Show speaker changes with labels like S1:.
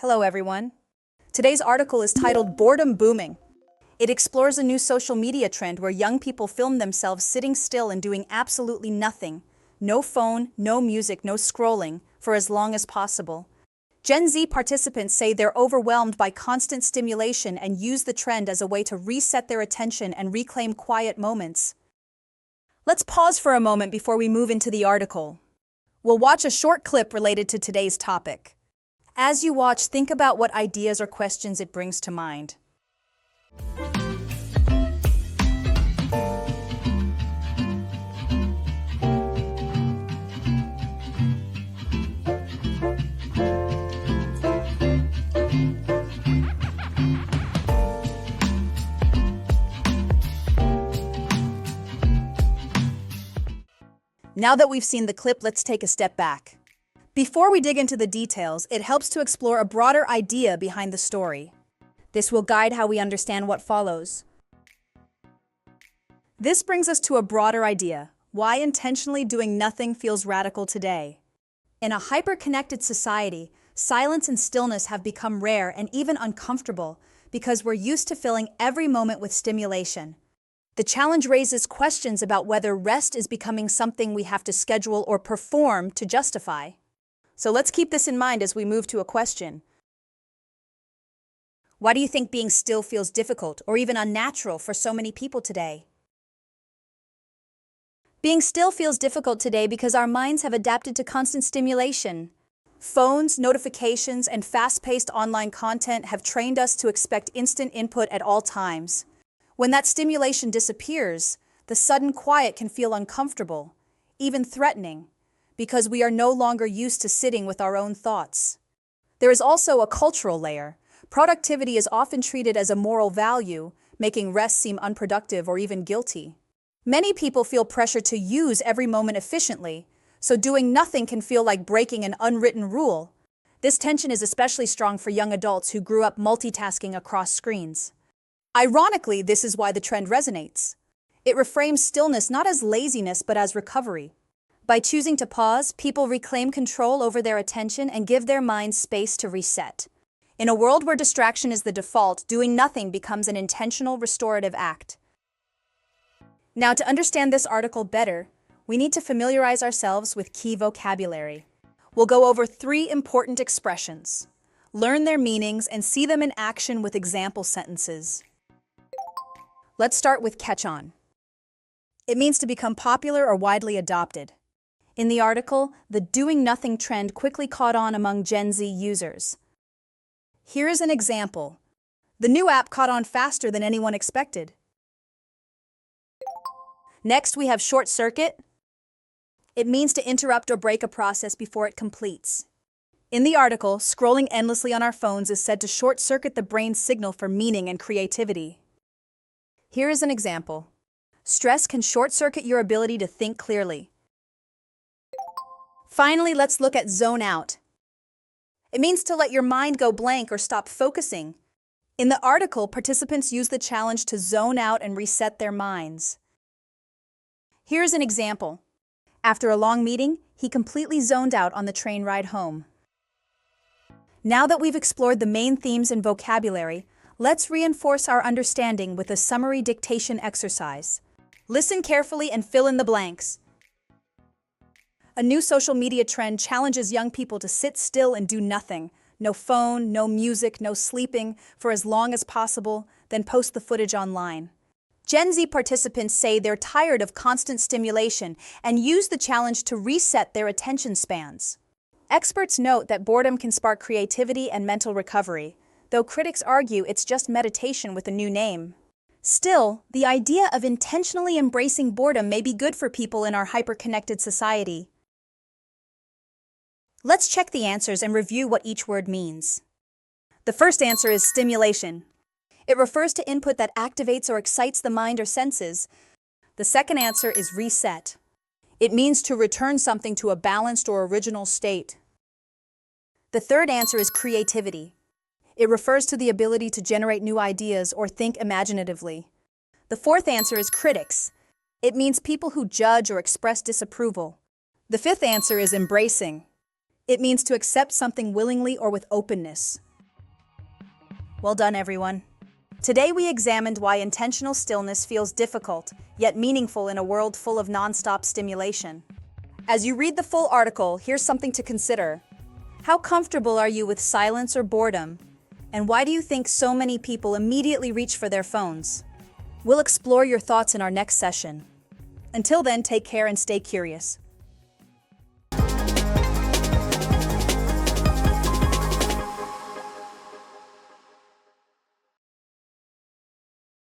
S1: Hello, everyone. Today's article is titled Boredom Booming. It explores a new social media trend where young people film themselves sitting still and doing absolutely nothing. No phone, no music, no scrolling, for as long as possible. Gen Z participants say they're overwhelmed by constant stimulation and use the trend as a way to reset their attention and reclaim quiet moments. Let's pause for a moment before we move into the article. We'll watch a short clip related to today's topic. As you watch, think about what ideas or questions it brings to mind. Now that we've seen the clip, let's take a step back. Before we dig into the details, it helps to explore a broader idea behind the story. This will guide how we understand what follows. This brings us to a broader idea: why intentionally doing nothing feels radical today. In a hyper-connected society, silence and stillness have become rare and even uncomfortable because we're used to filling every moment with stimulation. The challenge raises questions about whether rest is becoming something we have to schedule or perform to justify. So let's keep this in mind as we move to a question. Why do you think being still feels difficult or even unnatural for so many people today? Being still feels difficult today because our minds have adapted to constant stimulation. Phones, notifications, and fast-paced online content have trained us to expect instant input at all times. When that stimulation disappears, the sudden quiet can feel uncomfortable, even threatening, because we are no longer used to sitting with our own thoughts. There is also a cultural layer. Productivity is often treated as a moral value, making rest seem unproductive or even guilty. Many people feel pressure to use every moment efficiently, so doing nothing can feel like breaking an unwritten rule. This tension is especially strong for young adults who grew up multitasking across screens. Ironically, this is why the trend resonates. It reframes stillness not as laziness but as recovery. By choosing to pause, people reclaim control over their attention and give their minds space to reset. In a world where distraction is the default, doing nothing becomes an intentional restorative act. Now, to understand this article better, we need to familiarize ourselves with key vocabulary. We'll go over 3 important expressions, learn their meanings, and see them in action with example sentences. Let's start with catch on. It means to become popular or widely adopted. In the article, the doing nothing trend quickly caught on among Gen Z users. Here is an example. The new app caught on faster than anyone expected. Next, we have short circuit. It means to interrupt or break a process before it completes. In the article, scrolling endlessly on our phones is said to short circuit the brain's signal for meaning and creativity. Here is an example. Stress can short circuit your ability to think clearly. Finally, let's look at zone out. It means to let your mind go blank or stop focusing. In the article, participants use the challenge to zone out and reset their minds. Here's an example. After a long meeting, he completely zoned out on the train ride home. Now that we've explored the main themes and vocabulary, let's reinforce our understanding with a summary dictation exercise. Listen carefully and fill in the blanks. A new social media trend challenges young people to sit still and do nothing. No phone, no music, no sleeping, for as long as possible, then post the footage online. Gen Z participants say they're tired of constant stimulation and use the challenge to reset their attention spans. Experts note that boredom can spark creativity and mental recovery, though critics argue it's just meditation with a new name. Still, the idea of intentionally embracing boredom may be good for people in our hyper-connected society. Let's check the answers and review what each word means. The first answer is stimulation. It refers to input that activates or excites the mind or senses. The second answer is reset. It means to return something to a balanced or original state. The third answer is creativity. It refers to the ability to generate new ideas or think imaginatively. The fourth answer is critics. It means people who judge or express disapproval. The fifth answer is embracing. It means to accept something willingly or with openness. Well done, everyone. Today we examined why intentional stillness feels difficult, yet meaningful in a world full of nonstop stimulation. As you read the full article, here's something to consider. How comfortable are you with silence or boredom? And why do you think so many people immediately reach for their phones? We'll explore your thoughts in our next session. Until then, take care and stay curious.